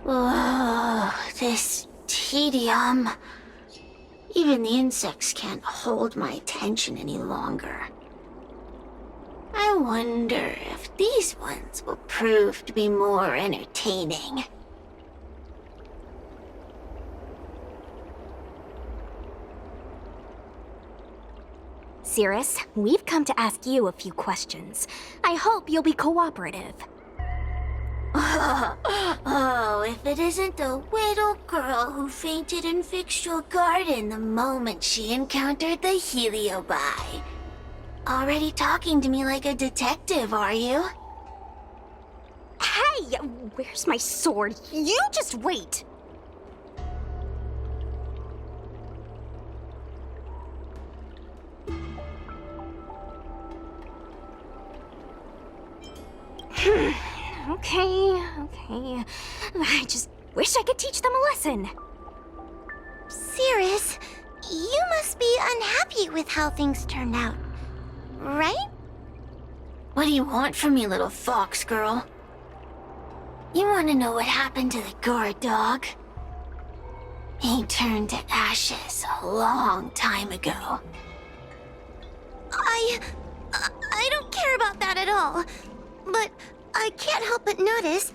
Oh, this tedium. Even the insects can't hold my attention any longer. I wonder if these ones will prove to be more entertaining. Cirrus, we've come to ask you a few questions. I hope you'll be cooperative. Oh, if it isn't the little girl who fainted and fixed your garden the moment she encountered the Heliobi. Already talking to me like a detective, are you? Hey! Where's my sword? You just wait! Okay. I just wish I could teach them a lesson. Cirrus, you must be unhappy with how things turned out, right? What do you want from me, little fox girl? You want to know what happened to the guard dog? He turned to ashes a long time ago. I don't care about that at all. But I can't help but notice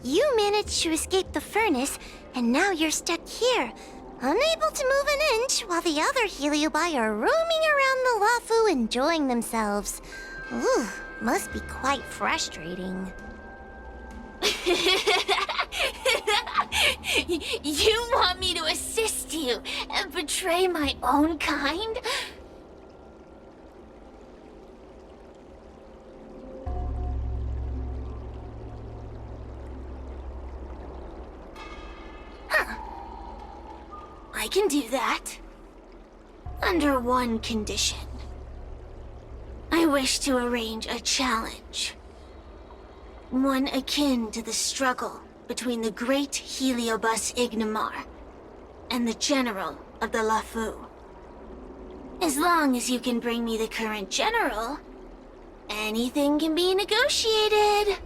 you managed to escape the furnace, and now you're stuck here, unable to move an inch while the other Heliobi are roaming around the Lafu enjoying themselves. Ooh, must be quite frustrating. You want me to assist you and betray my own kind? I can do that. Under one condition. I wish to arrange a challenge. One akin to the struggle between the great Heliobus Ignimar and the general of the Lafu. As long as you can bring me the current general, anything can be negotiated.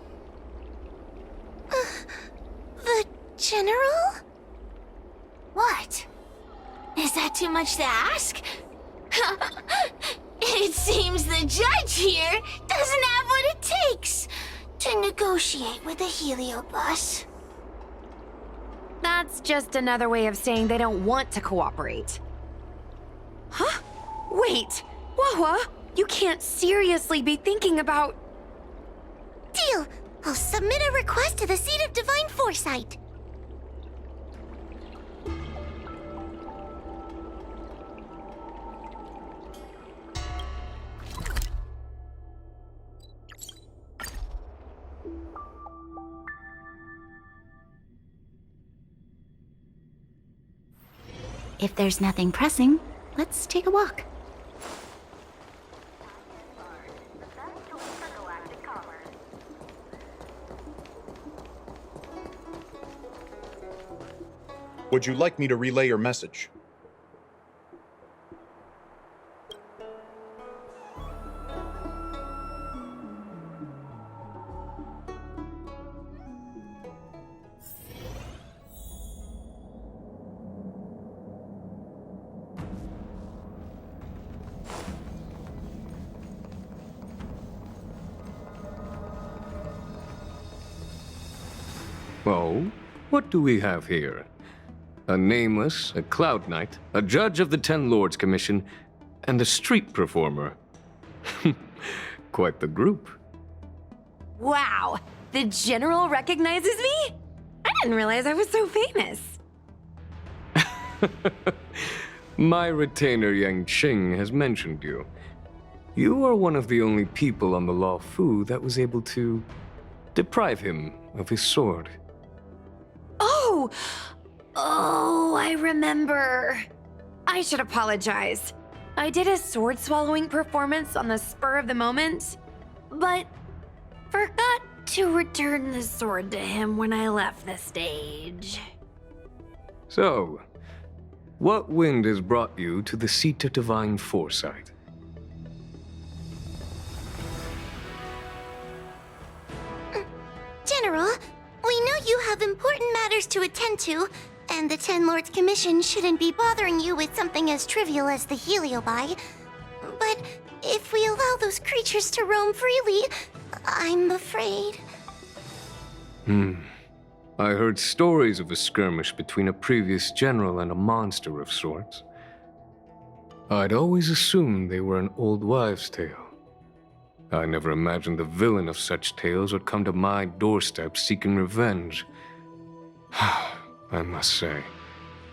The general? What? Is that too much to ask? It seems the judge here doesn't have what it takes to negotiate with the Heliobus. That's just another way of saying they don't want to cooperate. Huh? Wait! Wawa, you can't seriously be thinking about... Deal! I'll submit a request to the Seat of Divine Foresight. If there's nothing pressing, let's take a walk. Would you like me to relay your message? Oh, what do we have here? A nameless, a cloud knight, a judge of the Ten Lords Commission, and a street performer. Quite the group. Wow! The General recognizes me? I didn't realize I was so famous. My retainer Yang Qing has mentioned you. You are one of the only people on the Law Fu that was able to deprive him of his sword. Oh, I remember. I should apologize. I did a sword-swallowing performance on the spur of the moment, but forgot to return the sword to him when I left the stage. So, what wind has brought you to the seat of divine foresight? General, we know you have important matters to attend to, and the Ten Lords Commission shouldn't be bothering you with something as trivial as the Heliobi. But if we allow those creatures to roam freely, I'm afraid... I heard stories of a skirmish between a previous general and a monster of sorts. I'd always assumed they were an old wives' tale. I never imagined the villain of such tales would come to my doorstep seeking revenge. I must say,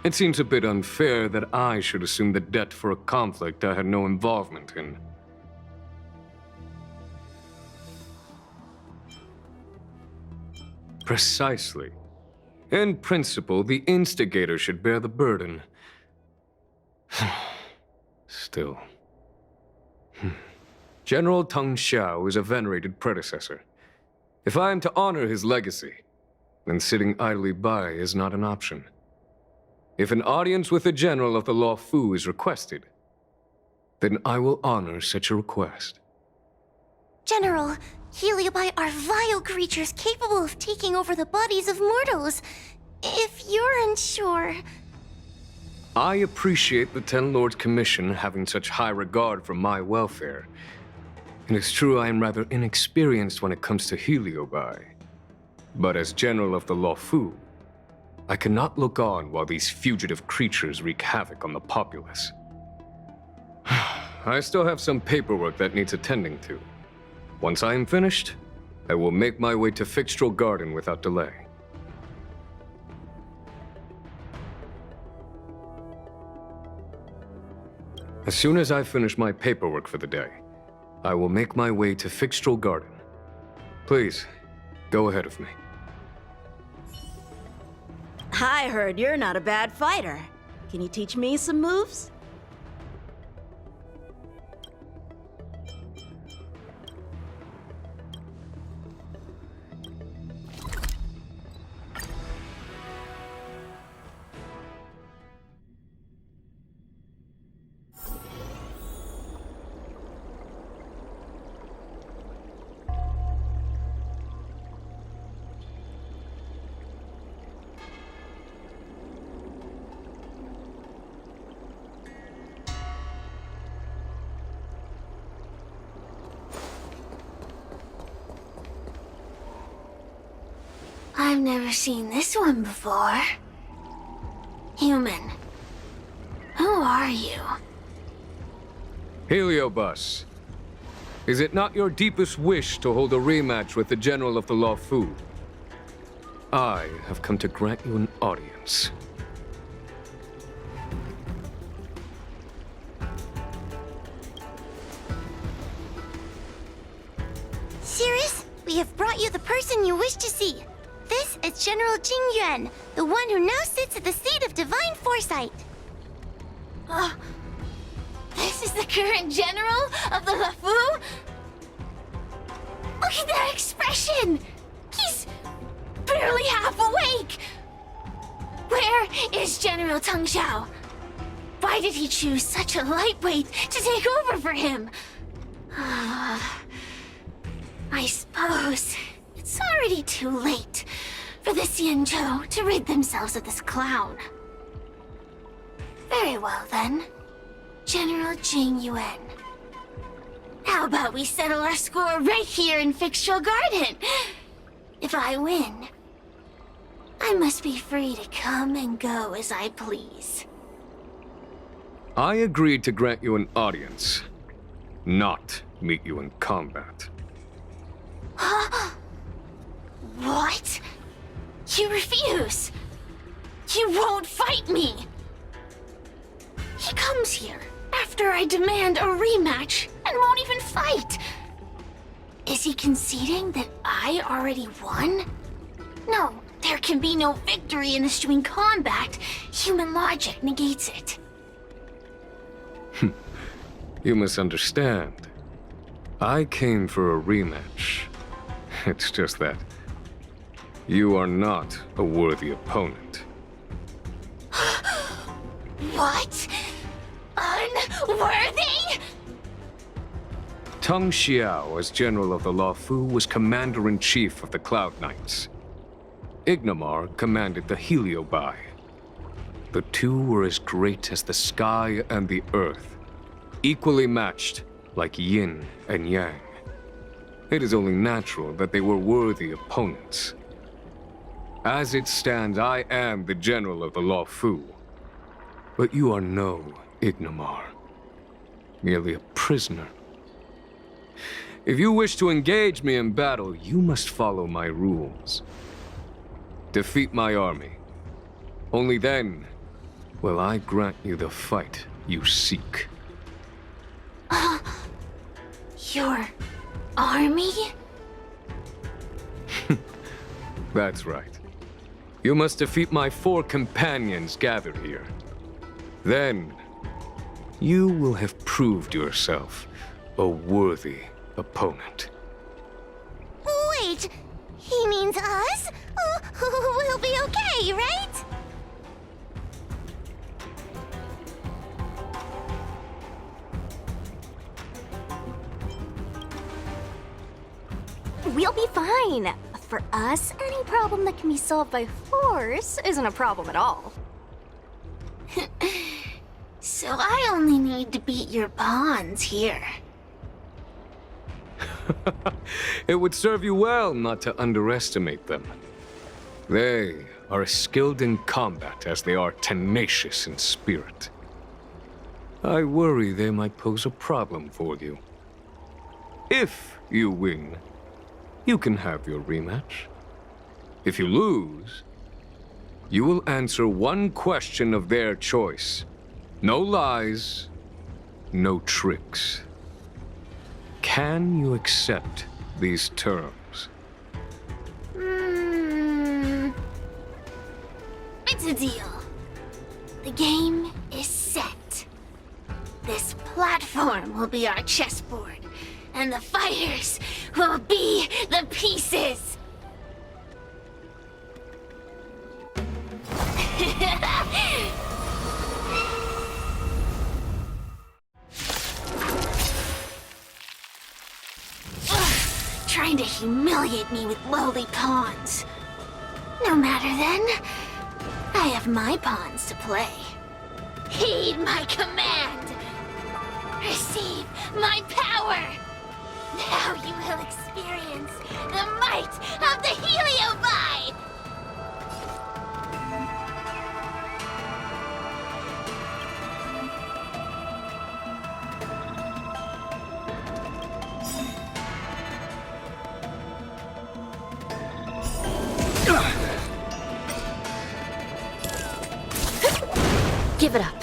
it seems a bit unfair that I should assume the debt for a conflict I had no involvement in. Precisely. In principle, the instigator should bear the burden. Still. General Teng Xiao is a venerated predecessor. If I am to honor his legacy, then sitting idly by is not an option. If an audience with the general of the Law Fu is requested, then I will honor such a request. General, Heliobi are vile creatures capable of taking over the bodies of mortals. If you're unsure... I appreciate the Ten Lords Commission having such high regard for my welfare. It is true I am rather inexperienced when it comes to Heliobi. But as General of the Law Fu, I cannot look on while these fugitive creatures wreak havoc on the populace. I still have some paperwork that needs attending to. Once I am finished, I will make my way to Fixtral Garden without delay. As soon as I finish my paperwork for the day, I will make my way to Fixtral Garden. Please, go ahead of me. I heard you're not a bad fighter. Can you teach me some moves? I've never seen this one before. Human. Who are you? Heliobus, is it not your deepest wish to hold a rematch with the General of the Law Fu? I have come to grant you an audience. Sirius, we have brought you the person you wish to see. This is General Jing Yuan, the one who now sits at the seat of divine foresight. This is the current general of the LeFou? Look at that expression! He's barely half awake! Where is General Teng Xiao? Why did he choose such a lightweight to take over for him? I suppose it's already too late for the Xianzhou to rid themselves of this clown. Very well, then. General Jing Yuan. How about we settle our score right here in Fixtral Garden? If I win, I must be free to come and go as I please. I agreed to grant you an audience, not meet you in combat. What? You refuse? You won't fight me? He comes here after I demand a rematch and won't even fight. Is he conceding that I already won? No, there can be no victory in eschewing combat. Human logic negates it. You misunderstand. I came for a rematch. It's just that you are not a worthy opponent. What? Unworthy? Teng Xiao, as General of the Luofu, was Commander-in-Chief of the Cloud Knights. Ignamar commanded the Heliobai. The two were as great as the sky and the earth, equally matched like yin and yang. It is only natural that they were worthy opponents. As it stands, I am the General of the Luofu. But you are no Ignamar, merely a prisoner. If you wish to engage me in battle, you must follow my rules. Defeat my army. Only then will I grant you the fight you seek. Your army? That's right. You must defeat my 4 companions gathered here. Then, you will have proved yourself a worthy opponent. Wait, he means us? We'll be okay, right? We'll be fine. For us, any problem that can be solved by force isn't a problem at all. So I only need to beat your pawns here. It would serve you well not to underestimate them. They are as skilled in combat as they are tenacious in spirit. I worry they might pose a problem for you. If you win, you can have your rematch. If you lose, you will answer one question of their choice. No lies, no tricks. Can you accept these terms? It's a deal. The game is set. This platform will be our chessboard, and the fighters will be the pieces. Trying to humiliate me with lowly pawns. No matter then. I have my pawns to play. Heed my command. Receive my power. Now you will experience the might of the Heliobai! Give it up.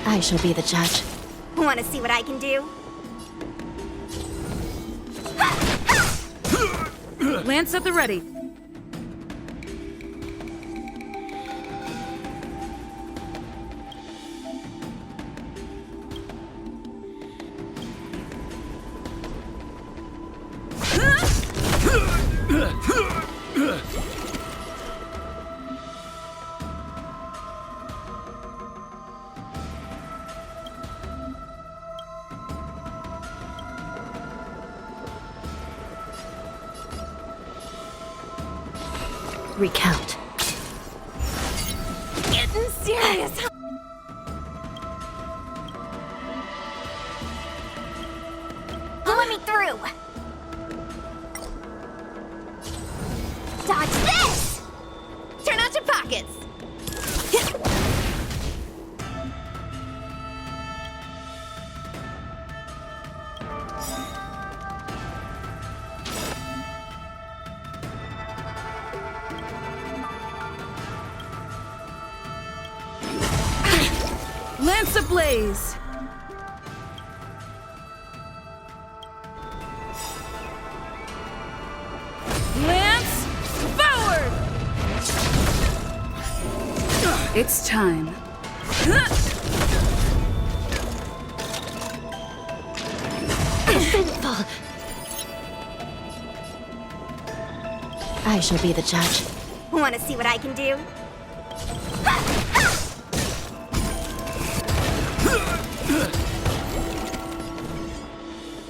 I shall be the judge. Want to see what I can do? Lance at the ready. Recount. Getting serious, huh? Let me through. Dodge this! Turn out your pockets. Lance ablaze! Lance forward! It's time. I shall be the judge. Want to see what I can do?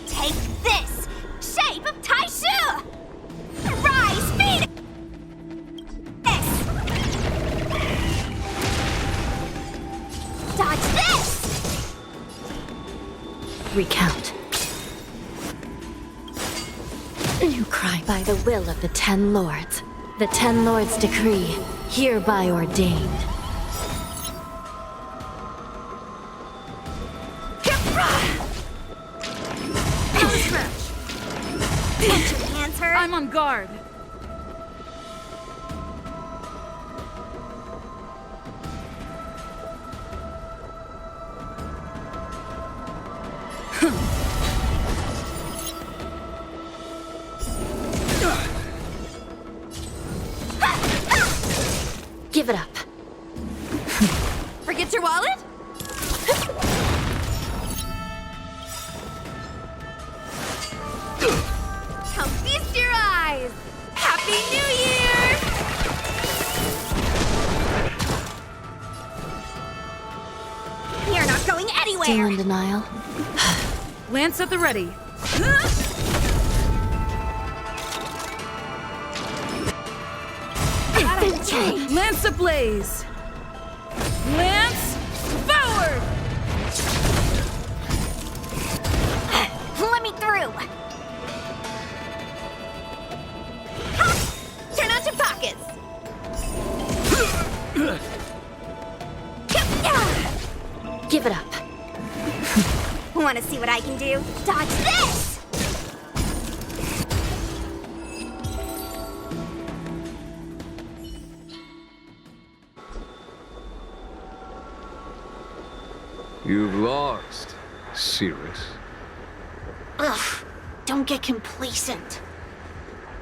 Take this! Shape of Taishu! Rise, Phoenix! Dodge this! Recount. You cry by the will of the 10 lords. The 10 lords' decree, hereby ordained. Get your hands hurt? I'm on guard. Give it up. Forget your wallet? Come feast your eyes! Happy New Year! You're not going anywhere! Still in denial? Lance at the ready. Lance ablaze. Lance forward! Let me through! Ha! Turn out your pockets! Give it up. Want to see what I can do? Dodge this! You've lost, Cirrus. Ugh, don't get complacent.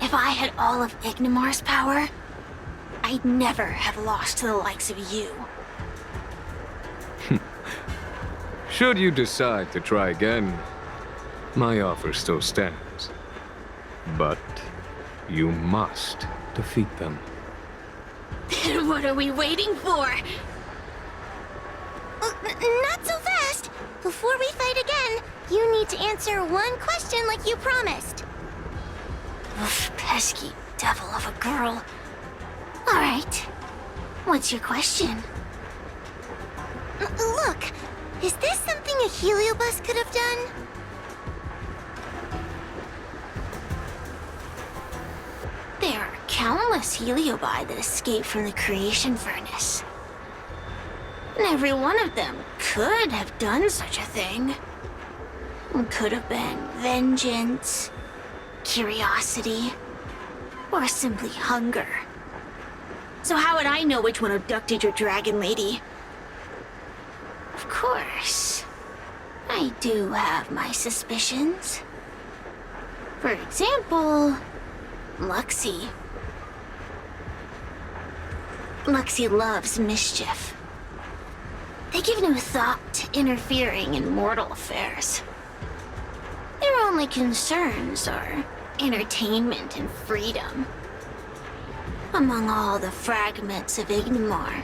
If I had all of Ignimar's power, I'd never have lost to the likes of you. Should you decide to try again, my offer still stands. But you must defeat them. Then what are we waiting for? Not so fast! Before we fight again, you need to answer one question like you promised. Ugh, pesky devil of a girl. Alright. What's your question? Look, is this something a heliobus could have done? There are countless heliobi that escape from the creation furnace. And every one of them could have done such a thing. It could have been vengeance, curiosity, or simply hunger. So how would I know which one abducted your dragon lady? Of course, I do have my suspicions. For example, Luxie. Luxie loves mischief. They give no thought to interfering in mortal affairs. Their only concerns are entertainment and freedom. Among all the fragments of Ignimar,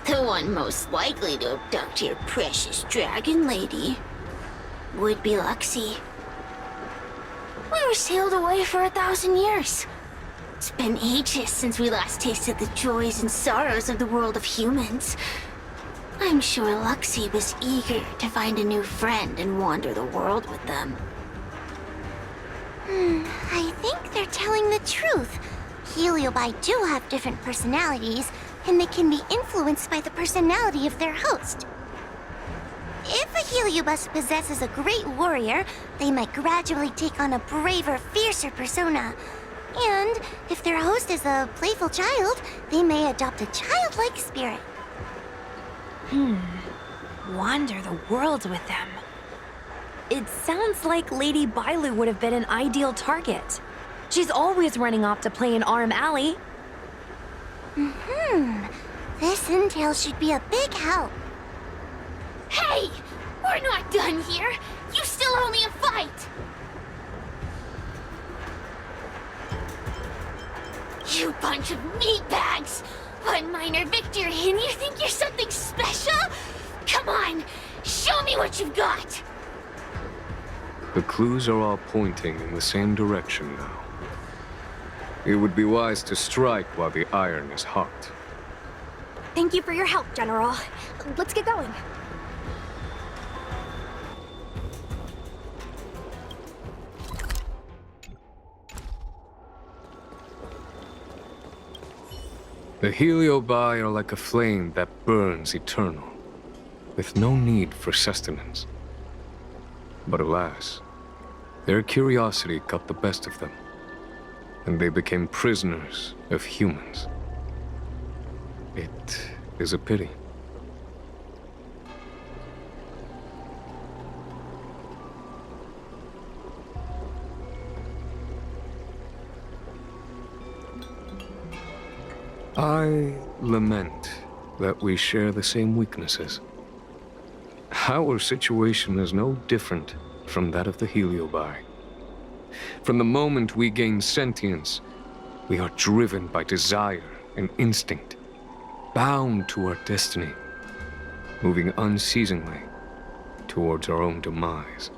the one most likely to abduct your precious dragon lady would be Luxie. We were sailed away for 1,000 years. It's been ages since we last tasted the joys and sorrows of the world of humans. I'm sure Luxie was eager to find a new friend and wander the world with them. I think they're telling the truth. Heliobi do have different personalities, and they can be influenced by the personality of their host. If a heliobus possesses a great warrior, they might gradually take on a braver, fiercer persona. And if their host is a playful child, they may adopt a childlike spirit. Wander the world with them. It sounds like Lady Bailu would have been an ideal target. She's always running off to play in Arm Alley. This intel should be a big help. Hey! We're not done here! You still owe me a fight! You bunch of meatbags! One minor victory and you think you're something special? Come on, show me what you've got! The clues are all pointing in the same direction now. It would be wise to strike while the iron is hot. Thank you for your help, General. Let's get going. The Heliobi are like a flame that burns eternal, with no need for sustenance. But alas, their curiosity got the best of them, and they became prisoners of humans. It is a pity. I lament that we share the same weaknesses. Our situation is no different from that of the Heliobi. From the moment we gain sentience, we are driven by desire and instinct, bound to our destiny, moving unceasingly towards our own demise.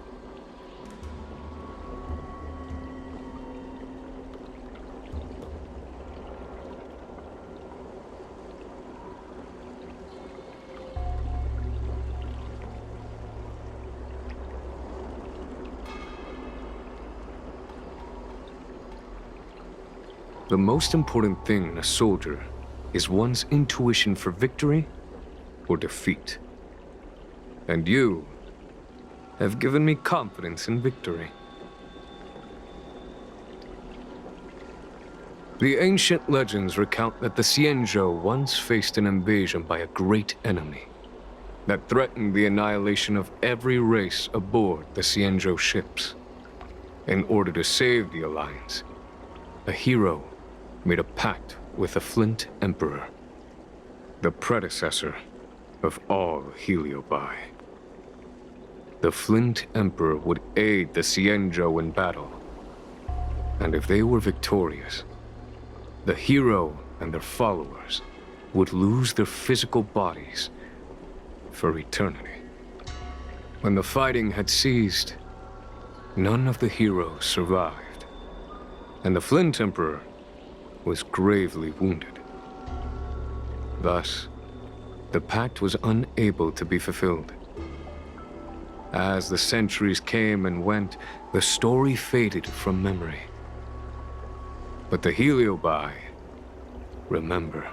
The most important thing in a soldier is one's intuition for victory or defeat. And you have given me confidence in victory. The ancient legends recount that the Xianzhou once faced an invasion by a great enemy that threatened the annihilation of every race aboard the Xianzhou ships. In order to save the Alliance, a hero made a pact with the Flint Emperor, the predecessor of all Heliobi. The Flint Emperor would aid the Xianzhou in battle, and if they were victorious, the hero and their followers would lose their physical bodies for eternity. When the fighting had ceased, none of the heroes survived, and the Flint Emperor was gravely wounded. Thus, the pact was unable to be fulfilled. As the centuries came and went, the story faded from memory. But the Heliobi remember.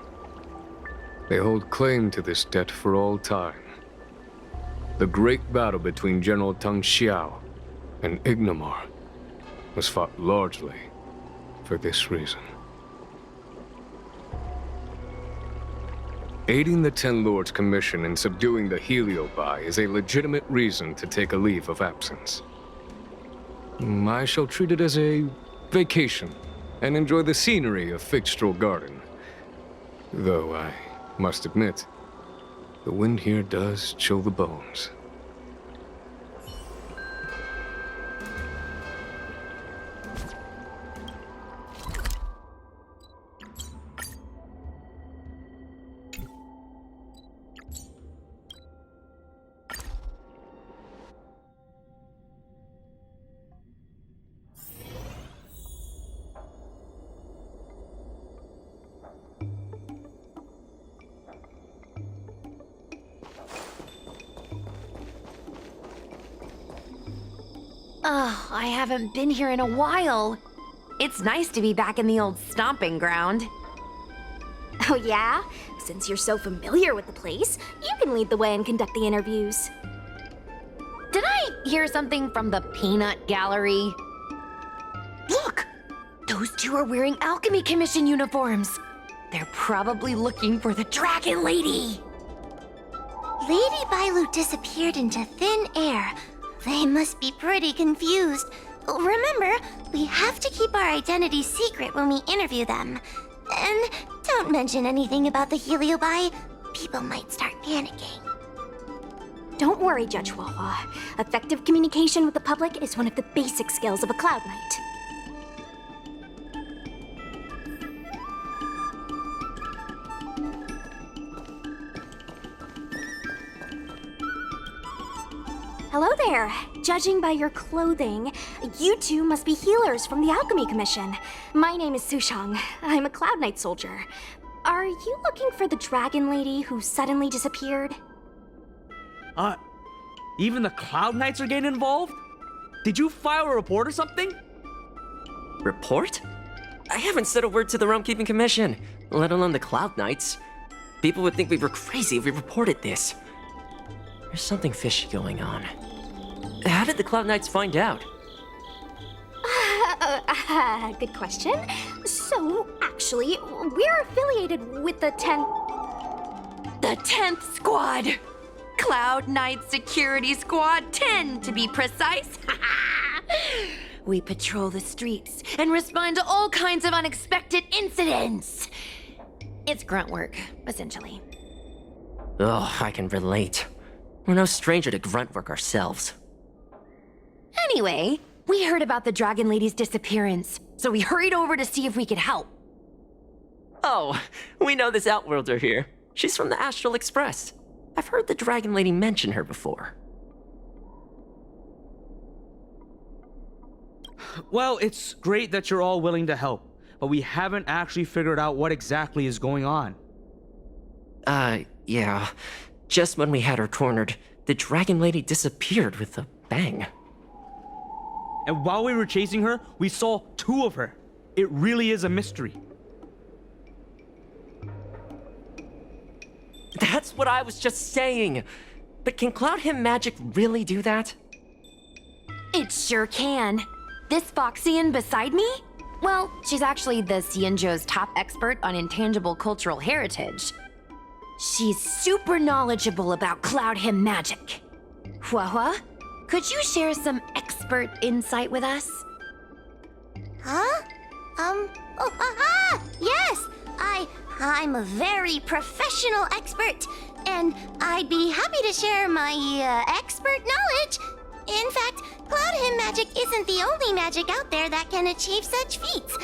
They hold claim to this debt for all time. The great battle between General Tang Xiao and Ignomar was fought largely for this reason. Aiding the Ten Lords' commission in subduing the Heliobi is a legitimate reason to take a leave of absence. I shall treat it as a vacation and enjoy the scenery of Figstrel Garden. Though I must admit, the wind here does chill the bones. Oh, I haven't been here in a while. It's nice to be back in the old stomping ground. Oh yeah? Since you're so familiar with the place, you can lead the way and conduct the interviews. Did I hear something from the Peanut Gallery? Look! Those two are wearing Alchemy Commission uniforms. They're probably looking for the Dragon Lady. Lady Bailu disappeared into thin air. They must be pretty confused. Remember, we have to keep our identities secret when we interview them. And don't mention anything about the Heliobi. People might start panicking. Don't worry, Judge Wawa. Effective communication with the public is one of the basic skills of a Cloud Knight. Hello there. Judging by your clothing, you two must be healers from the Alchemy Commission. My name is Sushang. I'm a Cloud Knight soldier. Are you looking for the dragon lady who suddenly disappeared? Even the Cloud Knights are getting involved? Did you file a report or something? Report? I haven't said a word to the Realm Keeping Commission, let alone the Cloud Knights. People would think we were crazy if we reported this. There's something fishy going on. How did the Cloud Knights find out? Good question. So, actually, we're affiliated with the 10th... The 10th Squad! Cloud Knight Security Squad 10, to be precise. We patrol the streets and respond to all kinds of unexpected incidents. It's grunt work, essentially. Oh, I can relate. We're no stranger to grunt work ourselves. Anyway, we heard about the Dragon Lady's disappearance, so we hurried over to see if we could help. Oh, we know this Outworlder here. She's from the Astral Express. I've heard the Dragon Lady mention her before. Well, it's great that you're all willing to help, but we haven't actually figured out what exactly is going on. Yeah. Just when we had her cornered, the Dragon Lady disappeared with a bang. And while we were chasing her, we saw 2 of her. It really is a mystery. That's what I was just saying. But can Cloud Hymn magic really do that? It sure can. This Foxian beside me? Well, she's actually the Xianzhou's top expert on intangible cultural heritage. She's super knowledgeable about Cloud Hymn magic. Huahua, could you share some expert insight with us? Huh? Yes! I'm a very professional expert, and I'd be happy to share my, expert knowledge. In fact, Cloud Hymn magic isn't the only magic out there that can achieve such feats.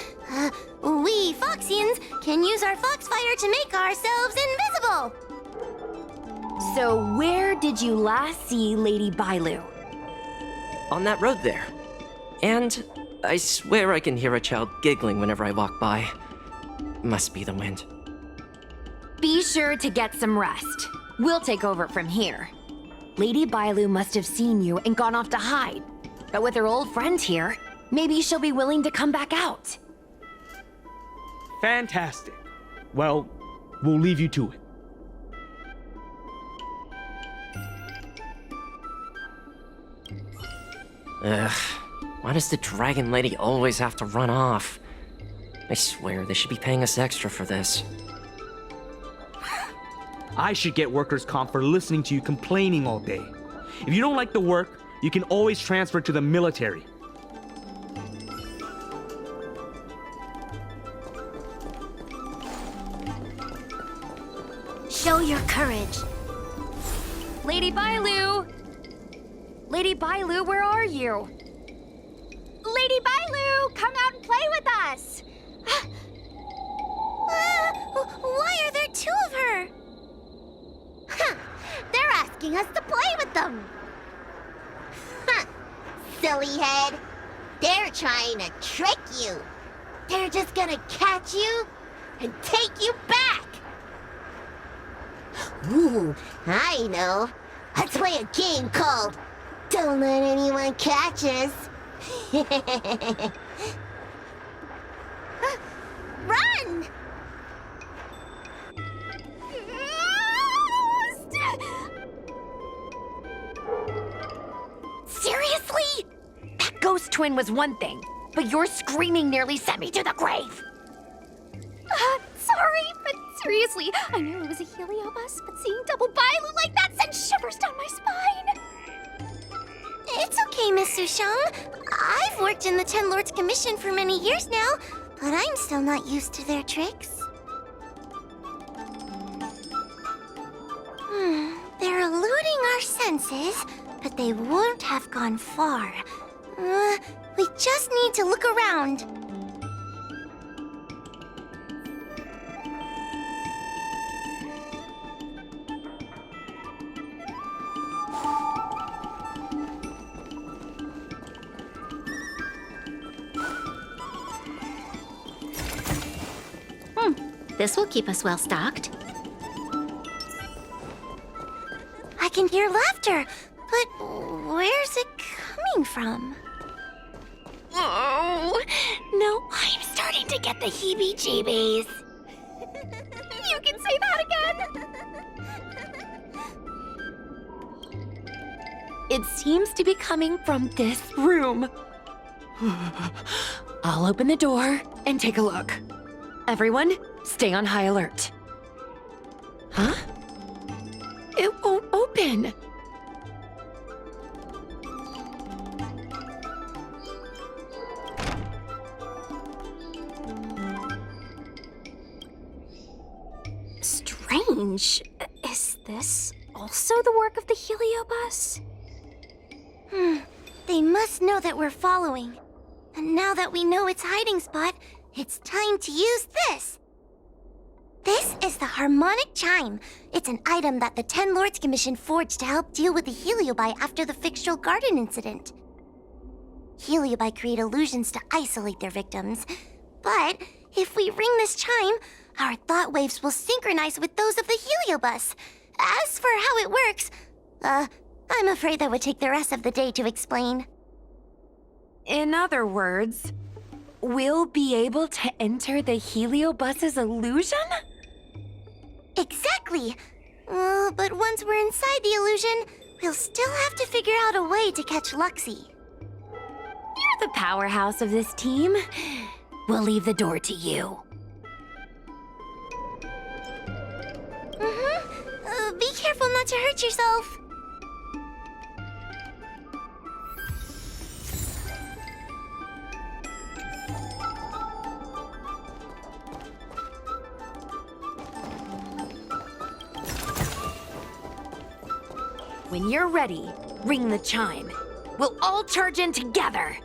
We Foxians can use our Foxfire to make ourselves invisible. So where did you last see Lady Bailu? On that road there. And I swear I can hear a child giggling whenever I walk by. Must be the wind. Be sure to get some rest. We'll take over from here. Lady Bailu must have seen you and gone off to hide. But with her old friend here, maybe she'll be willing to come back out. Fantastic. Well, we'll leave you to it. Ugh. Why does the Dragon Lady always have to run off? I swear they should be paying us extra for this. I should get workers' comp for listening to you complaining all day. If you don't like the work, you can always transfer to the military. Show your courage. Lady Bailu! Lady Bailu, where are you? Lady Bailu, come out and play with us! Why are there 2 of her? Huh, they're asking us to play with them. Huh, silly head. They're trying to trick you. They're just gonna catch you and take you back. Ooh, I know. Let's play a game called Don't Let Anyone Catch Us. Run! Seriously? That ghost twin was one thing, but your screaming nearly sent me to the grave. Sorry, but seriously, I knew it was a Heliobus, but seeing double Bailu like that sent shivers down my spine. It's okay, Miss Sushang. I've worked in the Ten Lords Commission for many years now, but I'm still not used to their tricks. They're eluding our senses, but they won't have gone far. We just need to look around. This will keep us well stocked. I can hear laughter, but where's it coming from? Oh, no, I'm starting to get the heebie-jeebies. You can say that again! It seems to be coming from this room. I'll open the door and take a look. Everyone, stay on high alert. Huh? It won't open. Strange. Is this also the work of the Heliobus? They must know that we're following. And now that we know its hiding spot, it's time to use this. This is the harmonic chime. It's an item that the Ten Lords Commission forged to help deal with the Heliobi after the Fictional Garden incident. Heliobi create illusions to isolate their victims. But if we ring this chime, our thought waves will synchronize with those of the Heliobus. As for how it works, I'm afraid that would take the rest of the day to explain. In other words, we'll be able to enter the Heliobus's illusion? Exactly! But once we're inside the illusion, we'll still have to figure out a way to catch Luxie. You're the powerhouse of this team. We'll leave the door to you. Be careful not to hurt yourself. When you're ready, ring the chime. We'll all charge in together.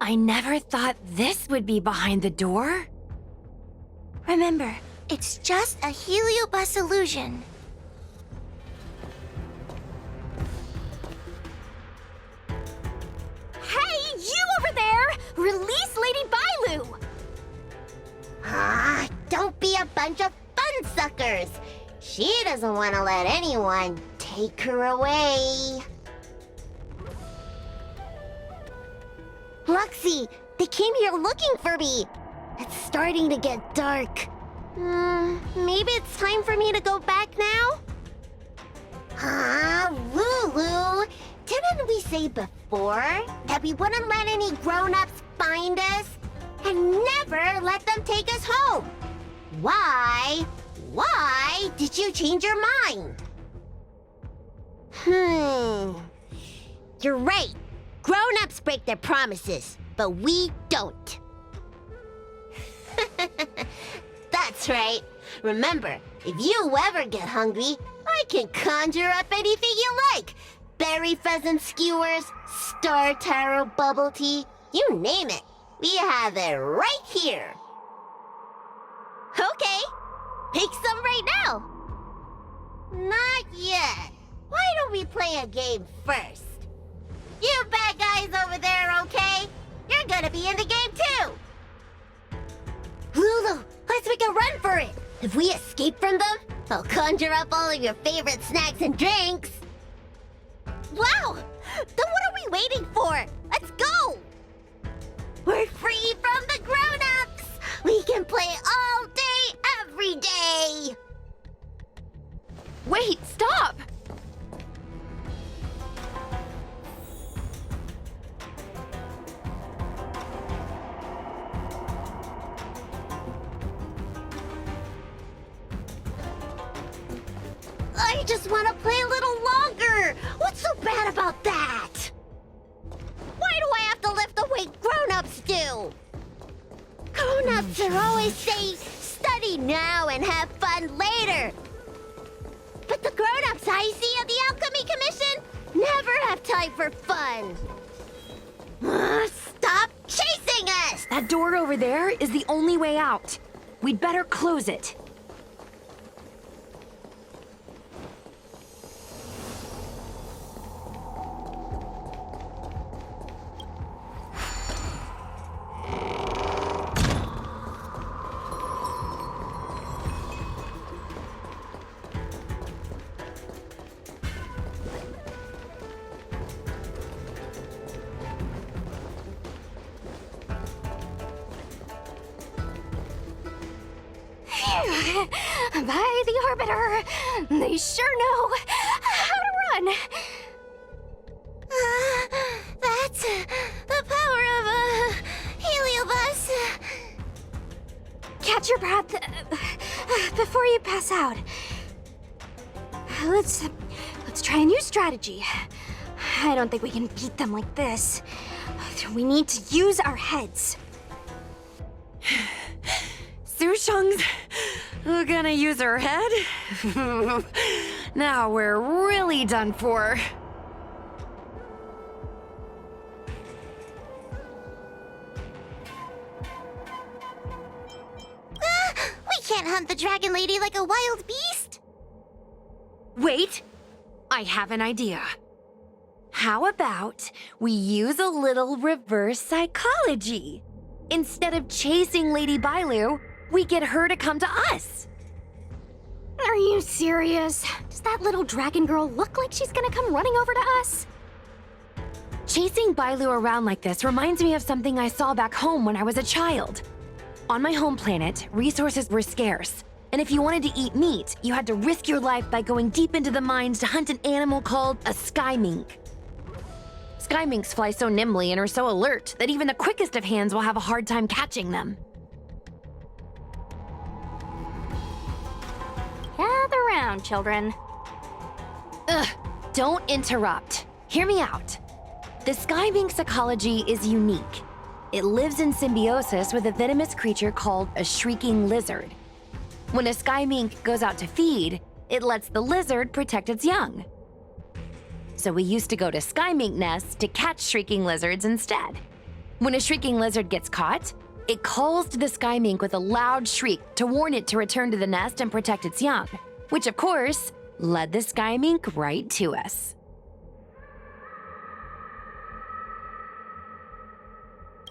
I never thought this would be behind the door. Remember, it's just a Heliobus illusion. Hey, you over there! Release Lady Bailu! Don't be a bunch of fun suckers. She doesn't want to let anyone take her away. Luxie, they came here looking for me. It's starting to get dark. Maybe it's time for me to go back now? Lulu, didn't we say before that we wouldn't let any grown-ups find us? And never let them take us home? Why did you change your mind? You're right. Grown-ups break their promises, but we don't. That's right. Remember, if you ever get hungry, I can conjure up anything you like. Berry pheasant skewers, star taro bubble tea, you name it. We have it right here. Okay, pick some right now. Not yet. Why don't we play a game first? You bad guys over there, okay? You're gonna be in the game too! Lulu, let's make a run for it! If we escape from them, I'll conjure up all of your favorite snacks and drinks! Wow! Then what are we waiting for? Let's go! We're free from the grown-ups! We can play all day, every day! Wait, stop! I just want to play a little longer! What's so bad about that? Why do I have to lift the weight grown-ups do? Grown-ups are always saying, study now and have fun later. But the grown-ups I see at the Alchemy Commission never have Honkai for fun! Stop chasing us! That door over there is the only way out. We'd better close it. By the Arbiter, they sure know how to run. That's the power of a heliobus. Catch your breath before you pass out. Let's try a new strategy. I don't think we can beat them like this. We need to use our heads. Sushang's gonna use her head? Now we're really done for. We can't hunt the dragon lady like a wild beast. Wait, I have an idea. How about we use a little reverse psychology? Instead of chasing Lady Bailu, we get her to come to us. Are you serious? Does that little dragon girl look like she's gonna come running over to us? Chasing Bailu around like this reminds me of something I saw back home when I was a child. On my home planet, resources were scarce, and if you wanted to eat meat, you had to risk your life by going deep into the mines to hunt an animal called a sky mink. Sky minks fly so nimbly and are so alert that even the quickest of hands will have a hard time catching them. Gather round, children. Ugh, don't interrupt. Hear me out. The sky mink's ecology is unique. It lives in symbiosis with a venomous creature called a shrieking lizard. When a sky mink goes out to feed, it lets the lizard protect its young. So we used to go to sky mink nests to catch shrieking lizards instead. When a shrieking lizard gets caught, it calls to the sky mink with a loud shriek to warn it to return to the nest and protect its young, which of course led the sky mink right to us.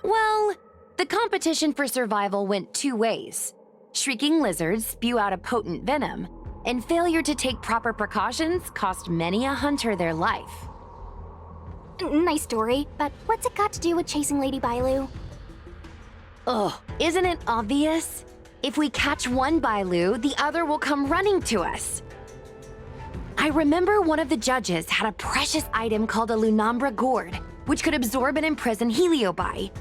Well, the competition for survival went two ways. Shrieking lizards spew out a potent venom, and failure to take proper precautions cost many a hunter their life. Nice story, but what's it got to do with chasing Lady Bailu? Ugh, isn't it obvious? If we catch one Bailu, the other will come running to us. I remember one of the judges had a precious item called a Lunombra gourd, which could absorb and imprison Heliobi.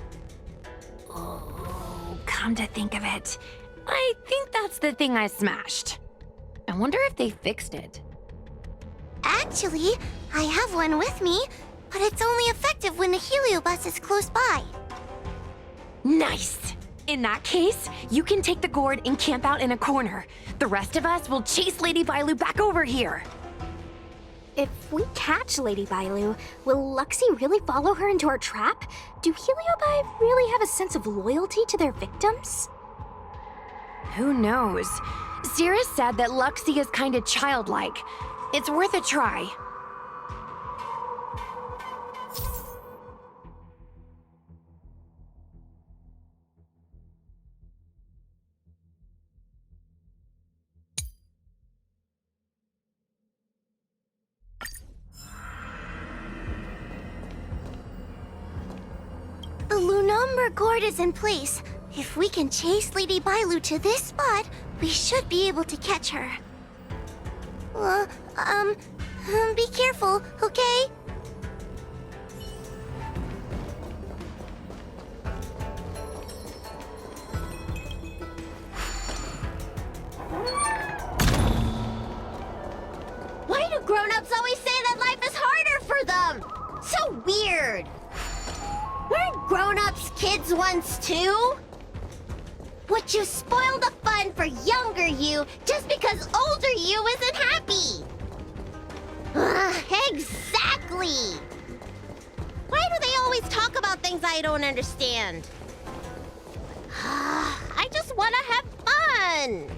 Oh, come to think of it, I think that's the thing I smashed. I wonder if they fixed it. Actually, I have one with me, but it's only effective when the heliobus is close by. Nice! In that case, you can take the gourd and camp out in a corner. The rest of us will chase Lady Bailu back over here. If we catch Lady Bailu, will Luxie really follow her into our trap? Do Heliobi really have a sense of loyalty to their victims? Who knows? Cirrus said that Luxie is kinda childlike. It's worth a try. The Lunombra gourd is in place. If we can chase Lady Bailu to this spot, we should be able to catch her. Be careful, okay? Why do grown-ups always say that life is harder for them? So weird. Weren't grown-ups kids once too? Would you spoil the fun for younger you just because older you isn't happy? Exactly! things I don't understand. I just want to have fun.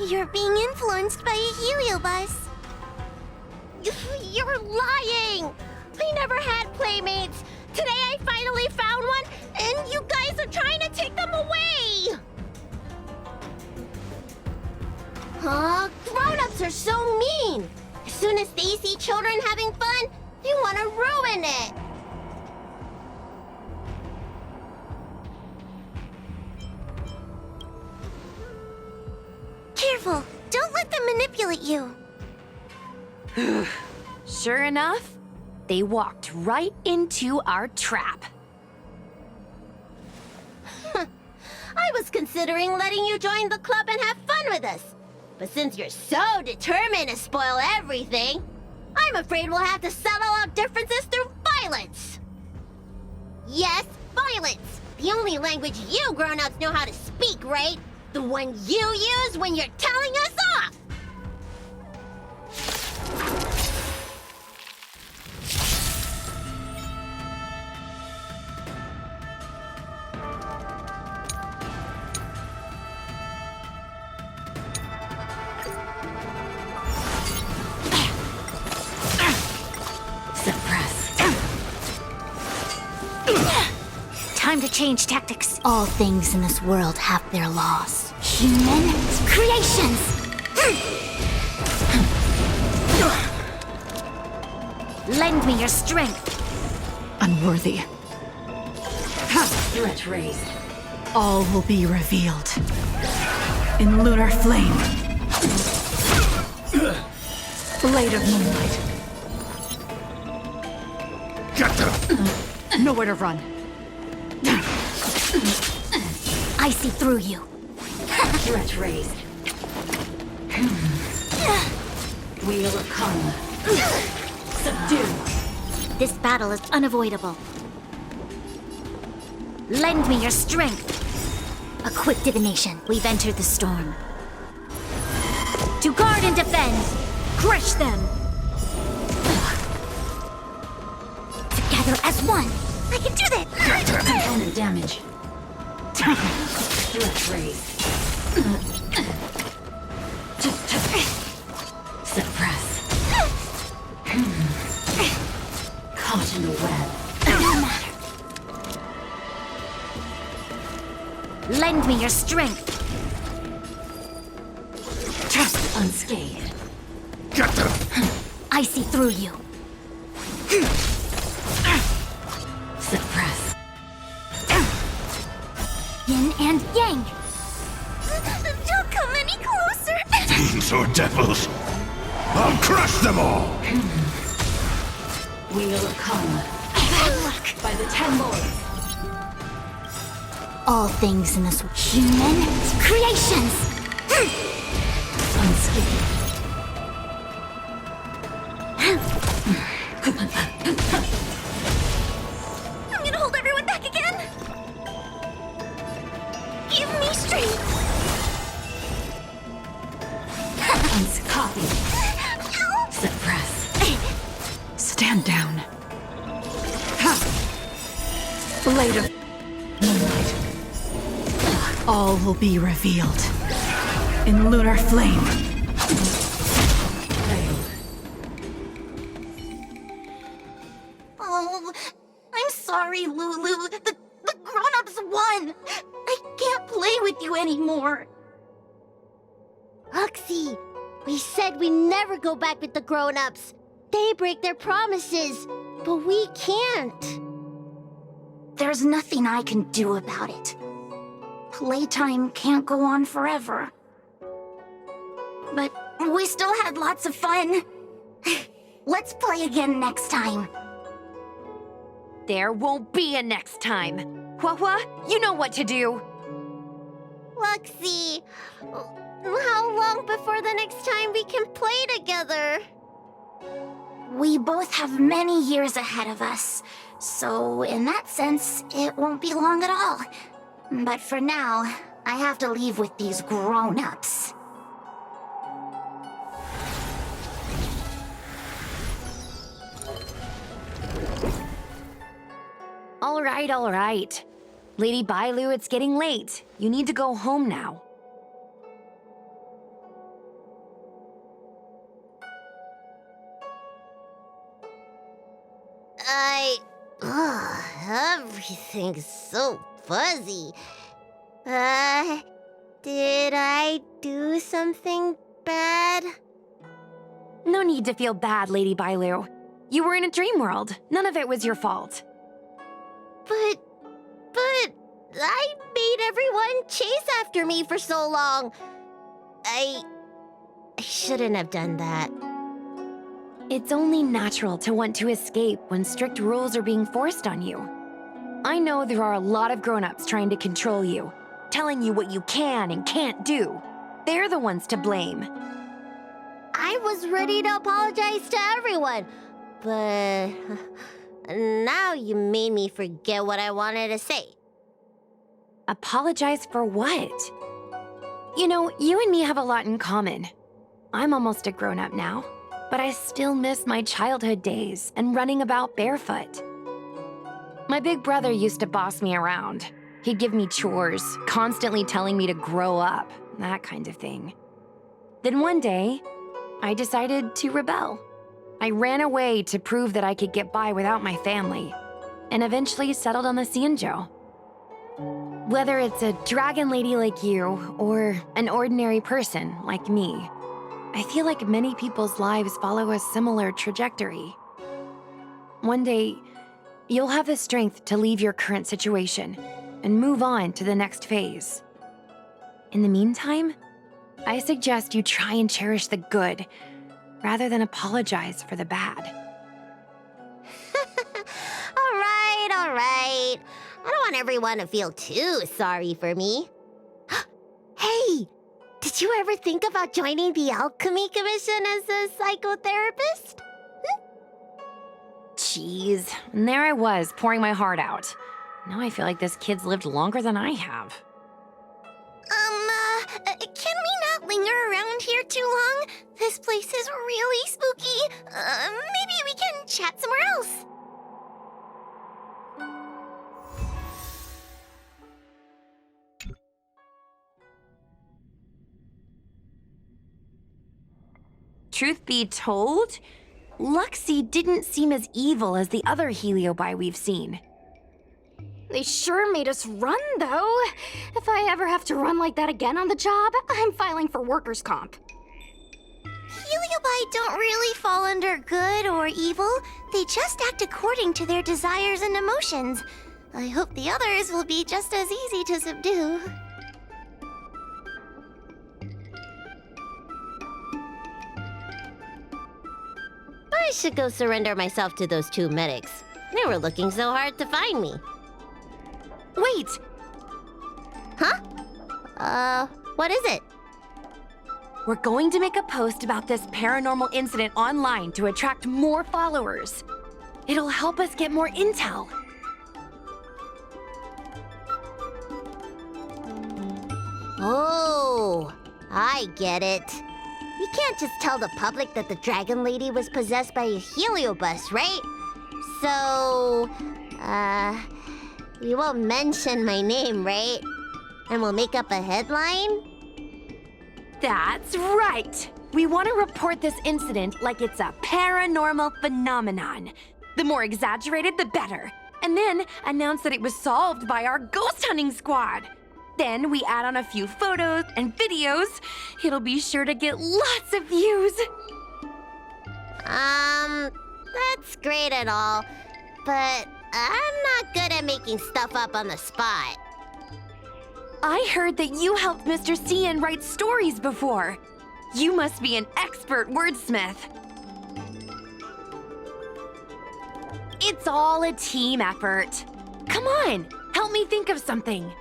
You're being influenced by a heliobus. You're lying! I never had playmates. Today I finally found one, and you guys are trying to take them away! Grown-ups are so mean. As soon as they see children having fun, they want to ruin it. Careful, don't let them manipulate you. Sure enough, they walked right into our trap. I was considering letting you join the club and have fun with us. But since you're so determined to spoil everything, I'm afraid we'll have to settle our differences through violence. Yes, violence. The only language you grown-ups know how to speak, right? The one you use when you're telling us off! Time to change tactics. All things in this world have their laws. Human creations! Lend me your strength. Unworthy. Threat raised. All will be revealed. In lunar flame. Blade of moonlight. Nowhere to run. I see through you. Threat raised. Wheel of karma. Subdue. This battle is unavoidable. Lend me your strength. A quick divination. We've entered the storm. To guard and defend. Crush them. Together as one. I can do this! Component damage. Threat raised. Suppress. Caught in the lend me your strength. Trust unscathed. Get them! I see through you. Suppress. Yin and yang. Don't come any closer! Fiends or devils! I'll crush them all! Wheel of Karma. By the 10 lords. All things in this human creations. Unscathed. I'm gonna hold everyone back again! Give me strength! Uncopy. Suppress. Stand down. Later. Moonlight. All will be revealed. In lunar flame. Oh, I'm sorry, Lulu. The grown-ups won. I can't play with you anymore. Huxie, we said we'd never go back with the grown-ups. They break their promises, but we can't. There's nothing I can do about it. Playtime can't go on forever. But we still had lots of fun. Let's play again next time. There won't be a next time. Hua, you know what to do. Luxie, how long before the next time we can play together? We both have many years ahead of us, so in that sense, it won't be long at all. But for now, I have to leave with these grown-ups. All right. Lady Bailu, it's getting late. You need to go home now. Everything's so fuzzy. Did I do something bad? No need to feel bad, Lady Bailu. You were in a dream world. None of it was your fault. But I made everyone chase after me for so long. I shouldn't have done that. It's only natural to want to escape when strict rules are being forced on you. I know there are a lot of grown-ups trying to control you, telling you what you can and can't do. They're the ones to blame. I was ready to apologize to everyone, but now you made me forget what I wanted to say. Apologize for what? You know, you and me have a lot in common. I'm almost a grown-up now, but I still miss my childhood days and running about barefoot. My big brother used to boss me around. He'd give me chores, constantly telling me to grow up, that kind of thing. Then one day, I decided to rebel. I ran away to prove that I could get by without my family, and eventually settled on the Xianzhou. Whether it's a dragon lady like you, or an ordinary person like me, I feel like many people's lives follow a similar trajectory. One day, you'll have the strength to leave your current situation and move on to the next phase. In the meantime, I suggest you try and cherish the good rather than apologize for the bad. All right. I don't want everyone to feel too sorry for me. Hey, did you ever think about joining the Alchemy Commission as a psychotherapist? Jeez, and there I was, pouring my heart out. Now I feel like this kid's lived longer than I have. Can we not linger around here too long? This place is really spooky. Maybe we can chat somewhere else. Truth be told, Luxie didn't seem as evil as the other Heliobi we've seen. They sure made us run, though. If I ever have to run like that again on the job, I'm filing for workers' comp. Heliobi don't really fall under good or evil. They just act according to their desires and emotions. I hope the others will be just as easy to subdue. I should go surrender myself to those two medics. They were looking so hard to find me. Wait! Huh? What is it? We're going to make a post about this paranormal incident online to attract more followers. It'll help us get more intel. Oh, I get it. You can't just tell the public that the Dragon Lady was possessed by a heliobus, right? So, you won't mention my name, right? And we'll make up a headline? That's right! We want to report this incident like it's a paranormal phenomenon. The more exaggerated, the better. And then announce that it was solved by our ghost hunting squad. Then we add on a few photos and videos. It'll be sure to get lots of views. That's great and all, but I'm not good at making stuff up on the spot. I heard that you helped Mr. Cian write stories before. You must be an expert wordsmith. It's all a team effort. Come on, help me think of something.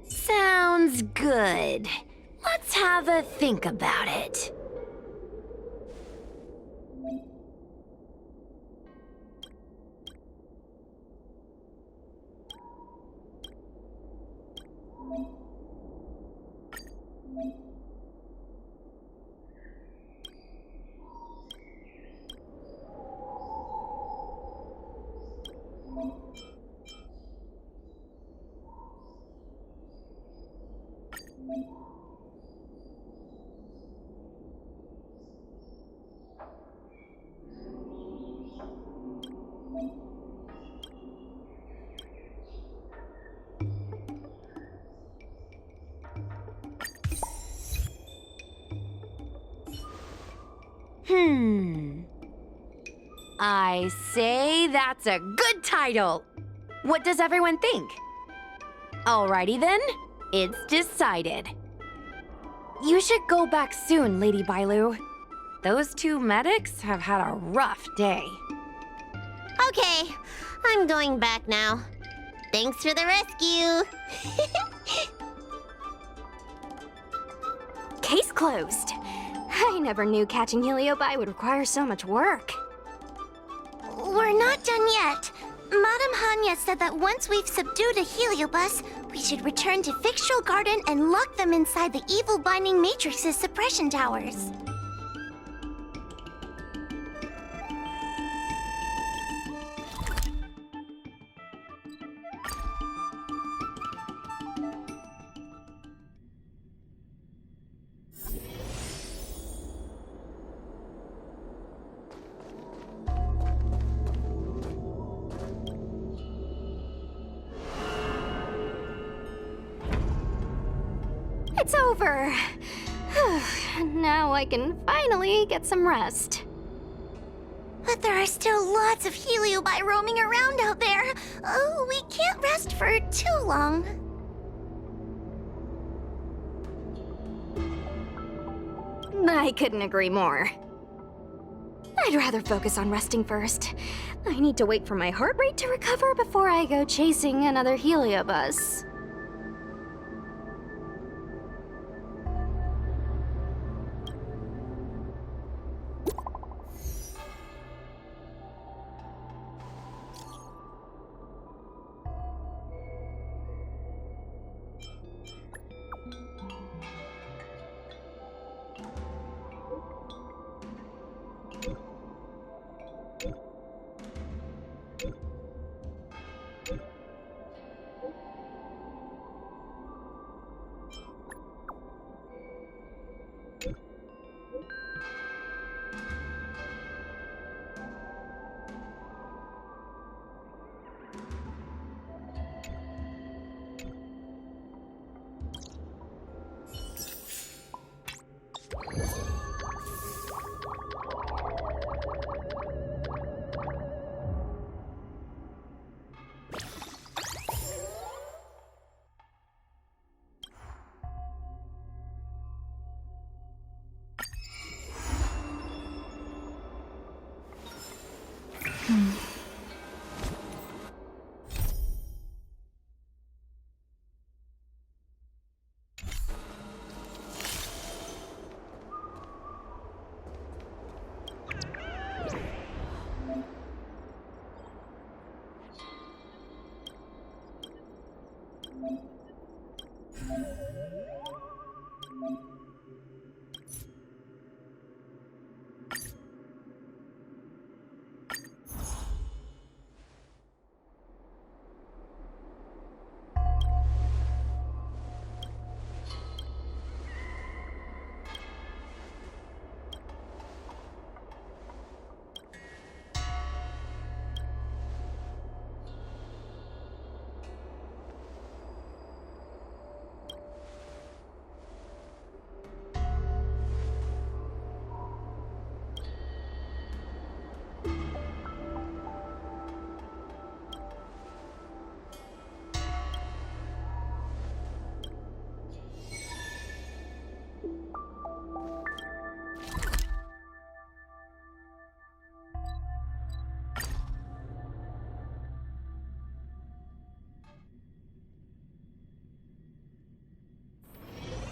Sounds good. Let's have a think about it. I say that's a good title. What does everyone think? Alrighty then, it's decided. You should go back soon, Lady Bailu. Those two medics have had a rough day. Okay, I'm going back now. Thanks for the rescue. Case closed. I never knew catching Heliobi would require so much work. We're not done yet. Madame Hanya said that once we've subdued a heliobus, we should return to Fictional Garden and lock them inside the evil binding matrix's suppression towers. It's over. Now I can finally get some rest. But there are still lots of heliobi roaming around out there. Oh, we can't rest for too long. I couldn't agree more. I'd rather focus on resting first. I need to wait for my heart rate to recover before I go chasing another heliobus.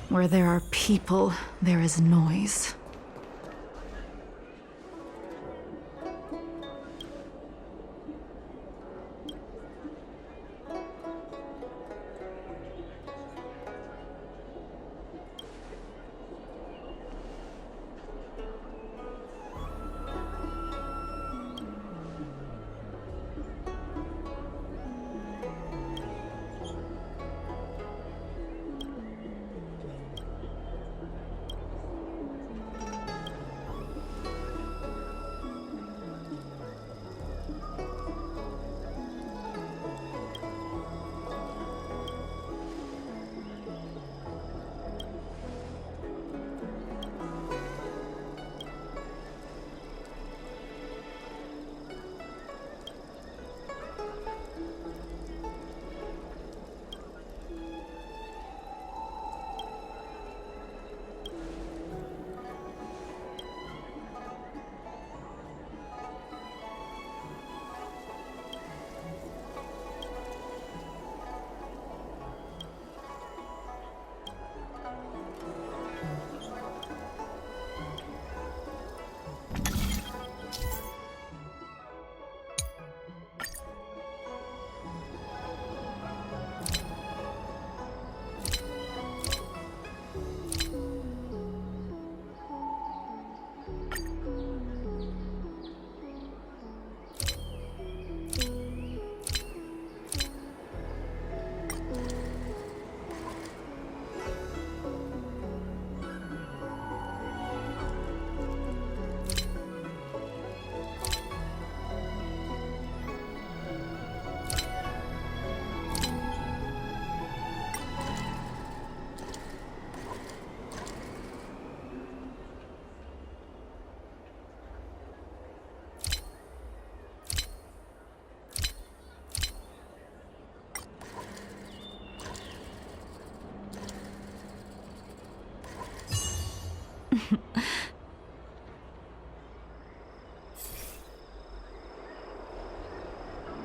Where there are people, there is noise.